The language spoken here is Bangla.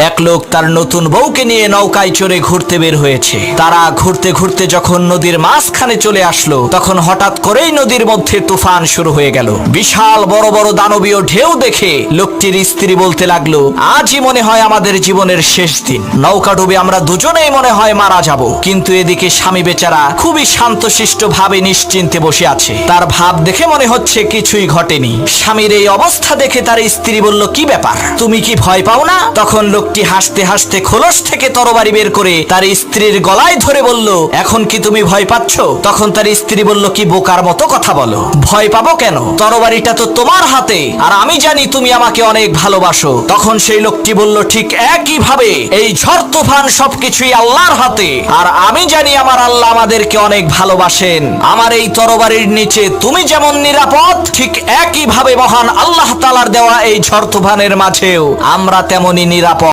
এক লোক তার নতুন বউকে নিয়ে নৌকায় চড়ে ঘুরতে বের হয়েছে। তারা ঘুরতে ঘুরতে যখন নদীর মাঝখানে চলে আসলো, তখন হঠাৎ করেই নদীর মধ্যে তুফান শুরু হয়ে গেল। বিশাল বড় বড় দানবীয় ঢেউ দেখে লোকটির স্ত্রী বলতে লাগলো, আজই মনে হয় আমাদের জীবনের শেষ দিন। নৌকা ডুবে আমরা দুজনেই মনে হয় মারা যাব। কিন্তু এদিকে স্বামী বেচারা খুবই শান্তশিষ্ট ভাবে নিশ্চিন্তে বসে আছে। তার ভাব দেখে মনে হচ্ছে কিছুই ঘটেনি। স্বামীর এই অবস্থা দেখে তার স্ত্রী বলল, কি ব্যাপার, তুমি কি ভয় পাও না? তখন লোকটি হাসতে হাসতে খোলস থেকে তরবারি বের করে তার স্ত্রীর গলায় ধরে বলল, এখন কি তুমি ভয় পাচ্ছ? তখন তার স্ত্রী বলল, কি বোকার মতো কথা বলো, ভয় পাবো কেন? তরবারিটা তো তোমার হাতে, আর আমি জানি তুমি আমাকে অনেক ভালোবাসো। তখন সেই লোকটি বলল, ঠিক একই ভাবে এই ঝড় তুফান সবকিছুই আল্লাহর হাতে, আর আমি জানি আমার আল্লাহ আমাদেরকে অনেক ভালোবাসেন। আমার এই তরবারির নিচে তুমি যেমন নিরাপদ, ঠিক একই ভাবে মহান আল্লাহ তাআলার দেওয়া এই ঝড় তুফানের মাঝেও আমরা তেমনি নিরাপদ।